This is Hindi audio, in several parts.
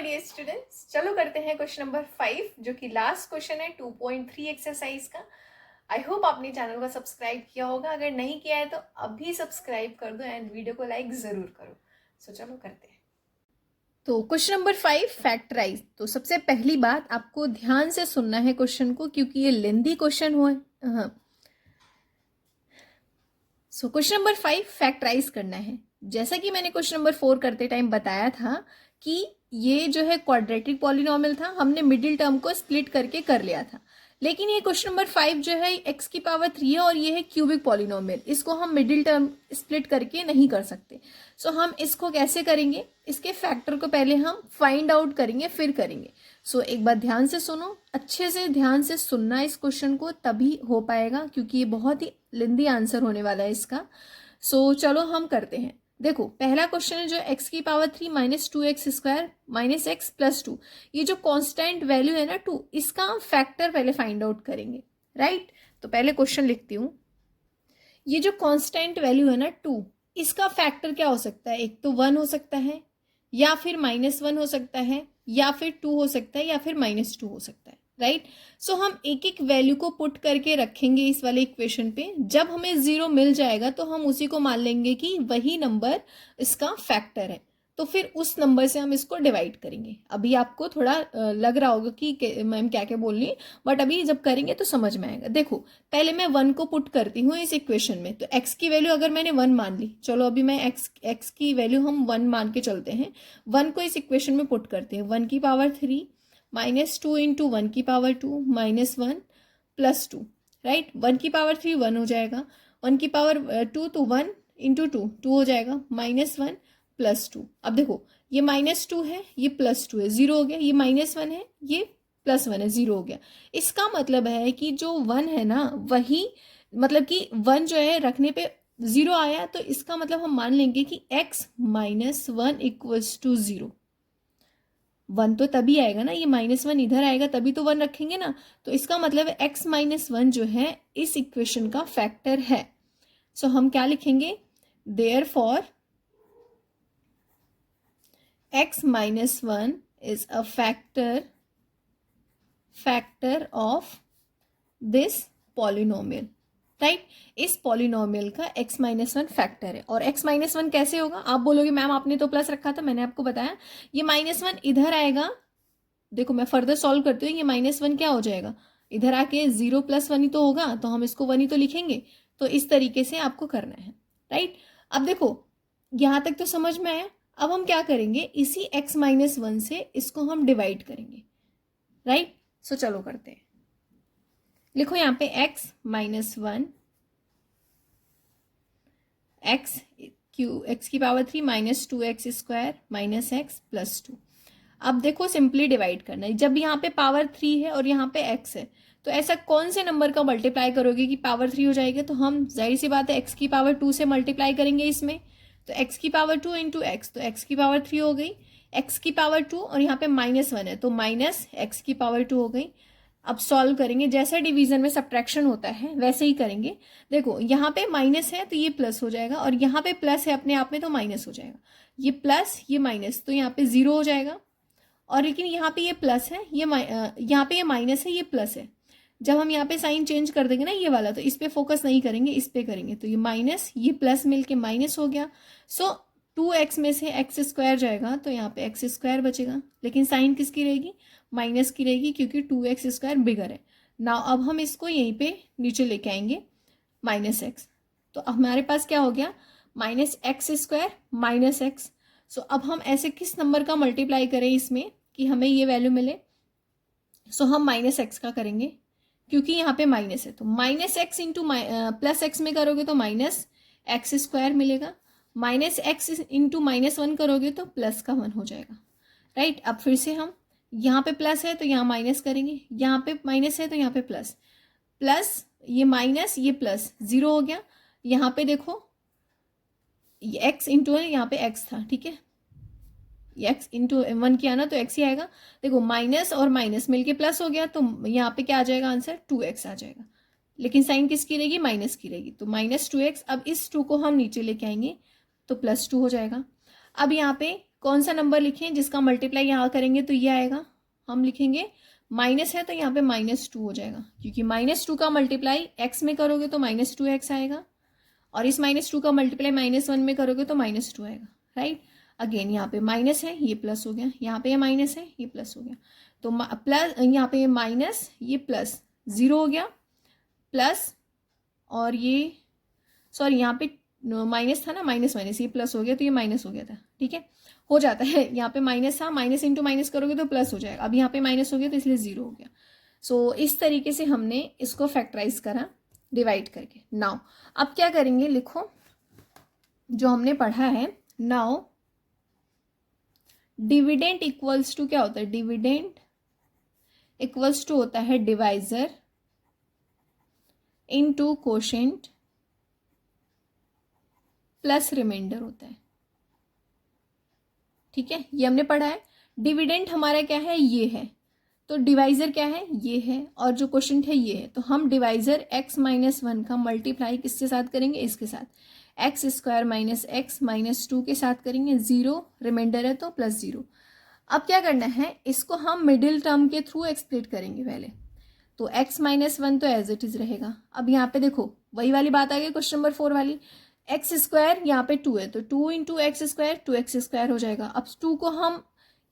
डियर स्टूडेंट्स, चलो करते हैं क्वेश्चन नंबर 5 जो कि लास्ट क्वेश्चन है 2.3 एक्सरसाइज का। आई होप आपने चैनल को सब्सक्राइब किया होगा। अगर नहीं किया है तो अभी सब्सक्राइब कर दो एंड वीडियो को लाइक जरूर करो। सो चलो करते हैं। तो क्वेश्चन नंबर 5 फैक्टराइज। तो सबसे पहली बात आपको ध्यान से सुनना है क्वेश्चन को, क्योंकि ये लेंथी क्वेश्चन हुआ है। सो क्वेश्चन नंबर 5 फैक्टराइज करना है। जैसा कि मैंने क्वेश्चन नंबर 4 करते टाइम बताया था कि ये जो है क्वाड्रेटिक पॉलिनोमियल था, हमने मिडिल टर्म को स्प्लिट करके कर लिया था। लेकिन ये क्वेश्चन नंबर 5 जो है x की पावर 3 है और ये है क्यूबिक पॉलिनोमियल, इसको हम मिडिल टर्म स्प्लिट करके नहीं कर सकते। सो हम इसको कैसे करेंगे, इसके फैक्टर को पहले हम फाइंड आउट करेंगे फिर करेंगे। सो एक बार ध्यान से सुनो, अच्छे से ध्यान से सुनना इस क्वेश्चन को, तभी हो पाएगा, क्योंकि ये बहुत ही लेंथी आंसर होने वाला है इसका। सो चलो हम करते हैं। देखो पहला क्वेश्चन है जो x की power 3 minus 2x square minus x plus 2, ये जो कांस्टेंट वैल्यू है ना 2, इसका हम फैक्टर पहले फाइंड आउट करेंगे। राइट, तो पहले क्वेश्चन लिखती हूँ। ये जो कांस्टेंट वैल्यू है ना 2, इसका फैक्टर क्या हो सकता है? एक तो 1 हो सकता है, या फिर -1 हो सकता है, या फिर 2 हो सकता है, या फिर -2 हो सकता है। राइट, सो हम एक एक वैल्यू को पुट करके रखेंगे इस वाले इक्वेशन पे। जब हमें 0 मिल जाएगा तो हम उसी को मान लेंगे कि वही नंबर इसका फैक्टर है, तो फिर उस नंबर से हम इसको डिवाइड करेंगे। अभी आपको थोड़ा लग रहा होगा कि मैम क्या क्या बोल रही है, बट अभी जब करेंगे तो समझ में आएगा। देखो पहले मैं 1 को पुट करती हूँ इस इक्वेशन में, तो x की वैल्यू अगर मैंने 1 मान ली, चलो अभी मैं x की वैल्यू हम 1 मान के चलते हैं। 1 को इस इक्वेशन में पुट करते हैं। 1 की पावर 3 माइनस 2 इंटू 1 की पावर 2 माइनस 1 प्लस 2। राइट, 1 की पावर 3 1 हो जाएगा, 1 की पावर 2 तो 1 इंटू 2 2 हो जाएगा, -1 प्लस 2। अब देखो ये -2 है, ये +2 है, 0 हो गया। ये -1 है, ये +1 है, 0 हो गया। इसका मतलब है कि जो 1 है ना, वही मतलब कि 1 जो है रखने पे 0 आया, तो इसका मतलब हम मान लेंगे कि x - 1 इक्वल्स टू 0। 1 तो तभी आएगा ना, ये -1 इधर आएगा तभी तो 1 रखेंगे ना, तो इसका मतलब है x - 1 जो है इस इक्वेशन का फैक्टर है। सो हम क्या लिखेंगे, therefore x - 1 is a factor of this polynomial। Right, इस पॉलिनोमियल का x - 1 फैक्टर है। और x - 1 कैसे होगा? आप बोलोगे मैम आपने तो प्लस रखा था, मैंने आपको बताया ये -1 इधर आएगा। देखो मैं फर्दर सॉल्व करती हूँ, ये -1 क्या हो जाएगा, इधर आके 0 + 1 ही तो होगा, तो हम इसको 1 ही तो लिखेंगे। तो इस तरीके से आपको करना है। राइट, अब देखो यहां तक तो समझ में आया। अब हम क्या करेंगे, इसी x - 1 से इसको हम डिवाइड करेंगे। राइट, सो चलो करते हैं। लिखो यहाँ पे x - 1 x की power 3 minus 2x square minus x plus 2। अब देखो सिंपली डिवाइड करना है। जब यहाँ पे पावर 3 है और यहाँ पे x है, तो ऐसा कौन से नंबर का मल्टीप्लाई करोगे कि पावर 3 हो जाएगा? तो हम जाहिर सी बात है x की पावर 2 से मल्टीप्लाई करेंगे इसमें। तो x की पावर 2 इंटू एक्स, तो x की पावर 3 हो गई, x की पावर 2 और यहाँ पे -1 है तो माइनस x की पावर 2 हो गई। अब सॉल्व करेंगे, जैसे डिवीजन में सब्ट्रैक्शन होता है वैसे ही करेंगे। देखो यहाँ पे माइनस है तो ये प्लस हो जाएगा, और यहाँ पे प्लस है अपने आप में तो माइनस हो जाएगा। ये प्लस ये माइनस, तो यहाँ पे 0 हो जाएगा। और लेकिन यहाँ पे ये प्लस है, ये यहाँ पे ये माइनस है, ये प्लस है। जब हम यहाँ पे साइन चेंज कर देंगे ना ये वाला, तो इस पे फोकस नहीं करेंगे, इस पे करेंगे। तो ये माइनस ये प्लस मिलके माइनस हो गया। सो 2x में से x स्क्वायर जाएगा तो यहाँ पे x स्क्वायर बचेगा, लेकिन साइन किसकी रहेगी, माइनस की रहेगी, क्योंकि 2x स्क्वायर बिगर है ना। अब हम इसको यहीं पे नीचे लेके आएंगे -x, तो हमारे पास क्या हो गया, -x स्क्वायर -x। सो अब हम ऐसे किस नंबर का मल्टीप्लाई करें इसमें कि हमें ये वैल्यू मिले? सो हम -x का करेंगे, क्योंकि यहाँ पे माइनस है। तो -x इंटू +x में करोगे तो -x स्क्वायर मिलेगा, -x इंटू -1 करोगे तो +1 हो जाएगा। राइट, अब फिर से हम यहाँ पे प्लस है तो यहाँ माइनस करेंगे, यहाँ पे माइनस है तो यहाँ पे प्लस, प्लस ये माइनस ये प्लस, 0 हो गया। यहाँ पे देखो ये x इंटू है, यहाँ पे x था, ठीक है, x इंटू 1 किया ना तो x ही आएगा। देखो माइनस और माइनस मिलके प्लस हो गया, तो यहाँ पे क्या आ जाएगा आंसर, 2x आ जाएगा। लेकिन साइन किसकी रहेगी, माइनस की रहेगी, तो -2x। अब इस 2 को हम नीचे लेके आएंगे तो +2 हो जाएगा। अब यहाँ पे कौन सा नंबर लिखें जिसका मल्टीप्लाई यहाँ करेंगे तो ये आएगा, हम लिखेंगे माइनस है तो यहाँ पे -2 हो जाएगा, क्योंकि -2 का मल्टीप्लाई x में करोगे तो -2x आएगा, और इस -2 का मल्टीप्लाई -1 में करोगे तो -2 आएगा, राइट। अगेन यहाँ पे माइनस है, ये प्लस हो गया, यहाँ पे ये माइनस है, ये प्लस हो गया, तो प्लस, यहाँ पे ये माइनस, ये प्लस, 0 हो गया, प्लस, और ये सॉरी यहाँ पे माइनस था ना, माइनस माइनस ये प्लस हो गया, तो ये माइनस हो गया था, ठीक है, हो जाता है। यहाँ पे माइनस था, माइनस इंटू माइनस करोगे तो प्लस हो जाएगा, अब यहाँ पे माइनस हो गया तो इसलिए 0 हो गया। सो इस तरीके से हमने इसको फैक्टराइज करा डिवाइड करके। नाउ अब क्या करेंगे, लिखो जो हमने पढ़ा है। नाउ डिविडेंड इक्वल्स टू क्या होता है, डिविडेंड इक्वल्स टू होता है divisor into quotient plus remainder होता है, ठीक है, ये हमने पढ़ा है। डिविडेंड हमारा क्या है, ये है, तो डिवाइजर क्या है, ये है, और जो क्वोशिएंट है ये है, तो हम डिवाइजर x - 1 का मल्टीप्लाई किसके साथ करेंगे, इसके साथ, x² - x -2 के साथ करेंगे, 0 रिमाइंडर है तो +0। अब क्या करना है, इसको हम मिडिल टर्म के थ्रू एक्सप्लिट करेंगे पहले, तो x - 1 तो एज इट इज रहेगा। अब यहाँ पे देखो वही वाली बात आ गई क्वेश्चन नंबर 4 वाली, x², यहाँ पे 2 है तो 2 × x², 2x² हो जाएगा। अब 2 को हम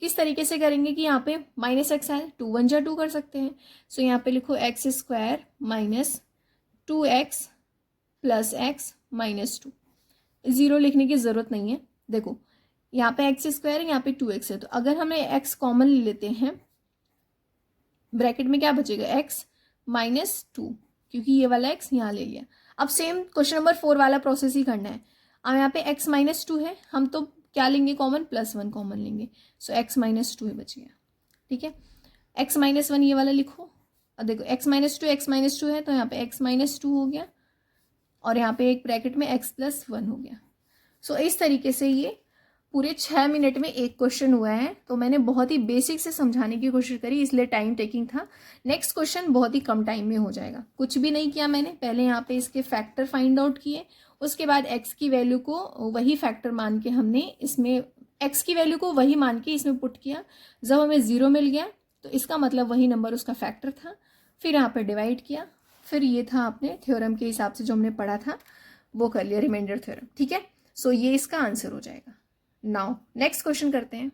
किस तरीके से करेंगे कि यहाँ पे -x आए, 2 1 जा 2 कर सकते हैं, सो यहाँ पे लिखो x² - 2x + x -2, 0 लिखने की ज़रूरत नहीं है। देखो यहाँ पे x², यहाँ पे 2x है, तो अगर हमें x कॉमन ले लेते हैं, ब्रैकेट में क्या बचेगा, x -2, क्योंकि ये वाला x यहाँ ले लिया। अब सेम क्वेश्चन नंबर 4 वाला प्रोसेस ही करना है। अब यहाँ पे x -2 है, हम तो क्या लेंगे कॉमन, +1 कॉमन लेंगे, सो x -2 ही बच गया, ठीक है। x -1 ये वाला लिखो, अब देखो x -2 है तो यहाँ पे x -2 हो गया, और यहाँ पे एक ब्रैकेट में x +1 हो गया। सो इस तरीके से ये पूरे 6 मिनट में एक क्वेश्चन हुआ है, तो मैंने बहुत ही बेसिक से समझाने की कोशिश करी, इसलिए टाइम टेकिंग था। नेक्स्ट क्वेश्चन बहुत ही कम टाइम में हो जाएगा। कुछ भी नहीं किया मैंने, पहले यहाँ पे इसके फैक्टर फाइंड आउट किए, उसके बाद x की वैल्यू को वही फैक्टर मान के हमने इसमें x की वैल्यू को वही मान के इसमें पुट किया, जब हमें 0 मिल गया तो इसका मतलब वही नंबर उसका फैक्टर था, फिर यहाँ पर डिवाइड किया, फिर ये था अपने थ्योरम के हिसाब से जो हमने पढ़ा था वो कर लिया, रिमाइंडर थ्योरम, ठीक है। सो ये इसका आंसर हो जाएगा। नाउ नेक्स्ट क्वेश्चन करते हैं।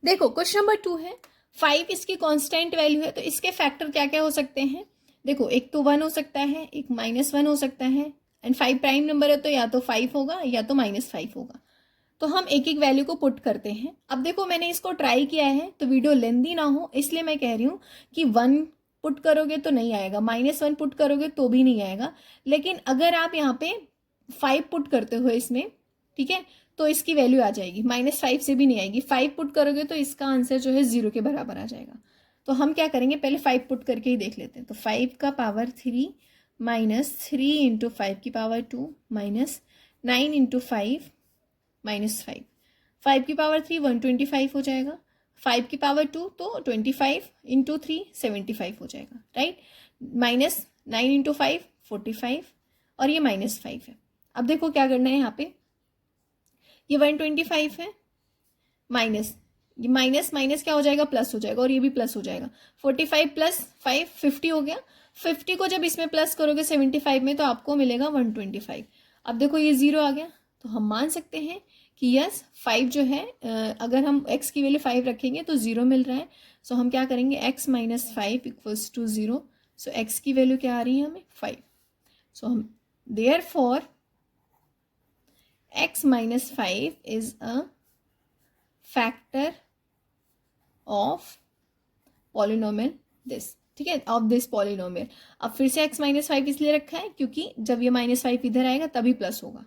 देखो क्वेश्चन नंबर 2 है, 5 इसकी कांस्टेंट वैल्यू है, तो इसके फैक्टर क्या क्या हो सकते हैं। देखो एक तो 1 हो सकता है, एक -1 हो सकता है, एंड 5 प्राइम नंबर है तो या तो 5 होगा या तो -5 होगा। तो हम एक एक वैल्यू को पुट करते हैं। अब देखो मैंने इसको ट्राई किया है तो वीडियो लेंदी ना हो इसलिए मैं कह रही हूँ कि 1 पुट करोगे तो नहीं आएगा, -1 पुट करोगे तो भी नहीं आएगा, लेकिन अगर आप यहाँ पे 5 पुट करते हो इसमें, ठीक है, तो इसकी वैल्यू आ जाएगी, -5 से भी नहीं आएगी। 5 पुट करोगे तो इसका आंसर जो है 0 के बराबर आ जाएगा। तो हम क्या करेंगे, पहले 5 पुट करके ही देख लेते हैं। तो 5 का पावर 3 -3 × 5 की पावर 2 -9 × 5 -5, 5 की पावर 3 125 हो जाएगा, 5 की पावर 2 तो 25 × 3 75 हो जाएगा, राइट। -9 × 5 45, और ये -5 है। अब देखो क्या करना है, यहाँ पे ये 125 है, माइनस ये माइनस माइनस क्या हो जाएगा, प्लस हो जाएगा, और ये भी प्लस हो जाएगा। 45 + 5 50 हो गया। 50 को जब इसमें प्लस करोगे 75 में तो आपको मिलेगा 125। अब देखो ये 0 आ गया, तो हम मान सकते हैं कि यस 5 जो है, अगर हम x की वैल्यू 5 रखेंगे तो 0 मिल रहा है। सो हम क्या करेंगे, x - 5 = 0। सो x की वैल्यू क्या आ रही है हमें, 5। सो हम therefore x - 5 is a factor of polynomial this, ठीक है, ऑफ दिस पॉलिनोमियल। अब फिर से x - 5 इसलिए रखा है क्योंकि जब ये -5 इधर आएगा तभी प्लस होगा।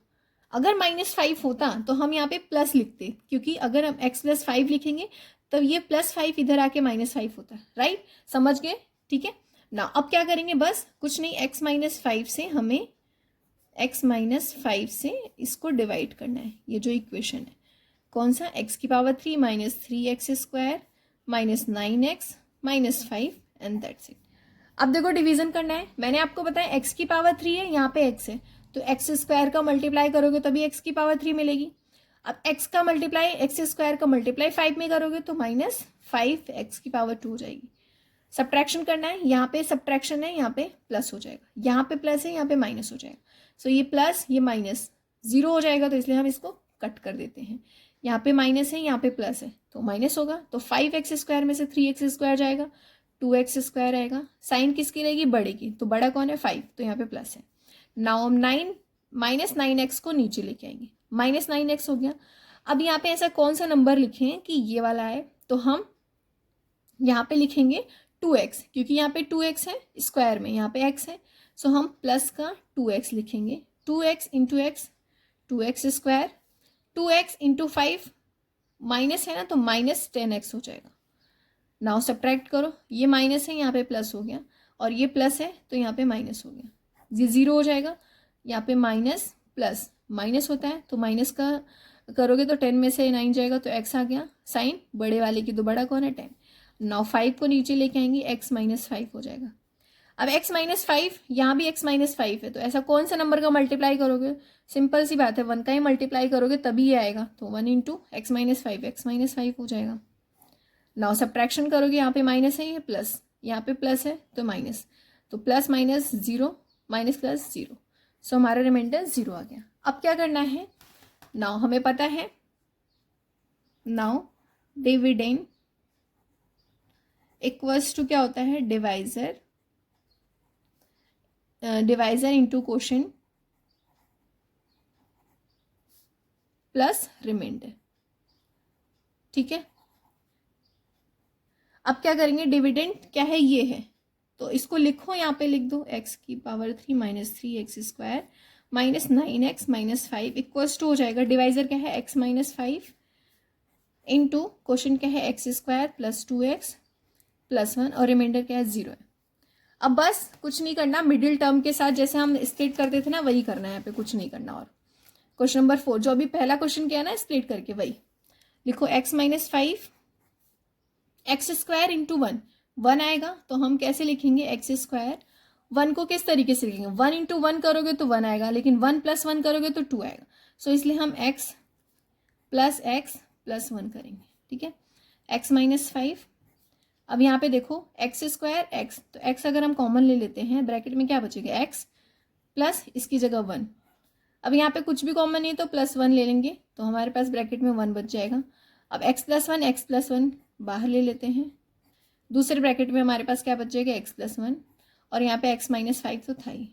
अगर -5 होता तो हम यहाँ पे प्लस लिखते, क्योंकि अगर हम x + 5 लिखेंगे तब ये +5 इधर आके -5 होता है, राइट, समझ गए, ठीक है ना। अब क्या करेंगे, बस कुछ नहीं, x - 5 से हमें x - 5 से इसको डिवाइड करना है। ये जो इक्वेशन है कौन सा, x की power 3 -3x² -9x -5 and that's it. अब देखो डिवीजन करना है। मैंने आपको बताया x की पावर 3 है, यहाँ पे x है, तो x² का मल्टीप्लाई करोगे तभी x की पावर 3 मिलेगी। अब x का मल्टीप्लाई एक्स स्क्वायर का मल्टीप्लाई 5 में करोगे तो -5x⁴ हो जाएगी। सब्ट्रैक्शन करना है, यहाँ पे सब्ट्रैक्शन है, यहाँ पे प्लस हो जाएगा, यहाँ पे प्लस है, यहाँ पे माइनस हो जाएगा। सो ये प्लस ये माइनस 0 हो जाएगा, तो इसलिए हम इसको कट कर देते हैं। यहाँ पे माइनस है, यहाँ पे प्लस है, तो माइनस होगा, तो 5x² में से 3x² जाएगा, 2x² आएगा। साइन किसकी रहेगी? बड़े की, तो बड़ा कौन है? 5, तो यहाँ पे प्लस है। नाउ हम -9x को नीचे लेके आएंगे, -9x हो गया। अब यहाँ पे ऐसा कौन सा नंबर लिखें कि ये वाला है, तो हम यहाँ पे लिखेंगे 2x, क्योंकि यहाँ पे 2x है स्क्वायर में, यहाँ पे x है, सो हम प्लस का 2x लिखेंगे। 2x into x 2x², 2x into 5 minus है ना, तो -10x हो जाएगा। नाउ सब्ट्रैक्ट करो, ये माइनस है, यहाँ पे प्लस हो गया, और ये प्लस है तो यहाँ पे माइनस हो गया, ये 0 हो जाएगा। यहाँ पे माइनस प्लस माइनस होता है, तो माइनस का करोगे तो 10 में से 9 जाएगा, तो x आ गया। साइन बड़े वाले की, तो बड़ा कौन है? 10। नाउ 5 को नीचे लेके आएंगे, x -5 हो जाएगा। अब x -5, यहाँ भी x -5 है, तो ऐसा कौन सा नंबर का मल्टीप्लाई करोगे? सिंपल सी बात है, 1 का ही मल्टीप्लाई करोगे तभी ये आएगा, तो 1 इंटू x -5 हो जाएगा। नाउ सब्ट्रैक्शन करोगे, यहाँ पे माइनस है, ये प्लस, यहाँ पे प्लस है तो माइनस, तो प्लस माइनस 0, माइनस प्लस 0, सो हमारा रिमाइंडर 0 आ गया। अब क्या करना है? नाउ हमें पता है, नाउ डिविडेंड इक्वल्स टू क्या होता है? Divisor into quotient plus remainder. ठीक है, अब क्या करेंगे? डिविडेंड क्या है? ये है, तो इसको लिखो, यहाँ पे लिख दो x⁻³ - 3x² -9x -5 equals to हो जाएगा। डिवाइजर क्या है? x -5 इंटू क्वोशिएंट क्या है? x² प्लस 2x प्लस 1, और रिमाइंडर क्या है? 0 है। अब बस कुछ नहीं करना, मिडिल टर्म के साथ जैसे हम स्प्लिट करते थे ना, वही करना है, यहाँ पे कुछ नहीं करना। और क्वेश्चन नंबर 4 जो अभी पहला क्वेश्चन किया ना स्प्लिट करके, वही लिखो। x -5 x² इंटू 1 आएगा, तो हम कैसे लिखेंगे? x²। 1 को किस तरीके से लिखेंगे? 1 इंटू 1 करोगे तो 1 आएगा, लेकिन 1 + 1 करोगे तो 2 आएगा, सो इसलिए हम x + 1 करेंगे। ठीक है, x -5। अब यहाँ पे देखो x² x, तो x अगर हम कॉमन ले लेते हैं, ब्रैकेट में क्या बचेगा? x प्लस इसकी जगह 1। अब यहाँ पे कुछ भी कॉमन नहीं तो +1 ले लेंगे, तो हमारे पास ब्रैकेट में 1 बच जाएगा। अब x + 1 बाहर ले लेते हैं, दूसरे ब्रैकेट में हमारे पास क्या बच जाएगा? x + 1, और यहाँ पे x -5 तो था ही।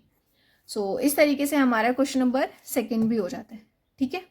सो इस तरीके से हमारा क्वेश्चन नंबर 2 भी हो जाता है। ठीक है।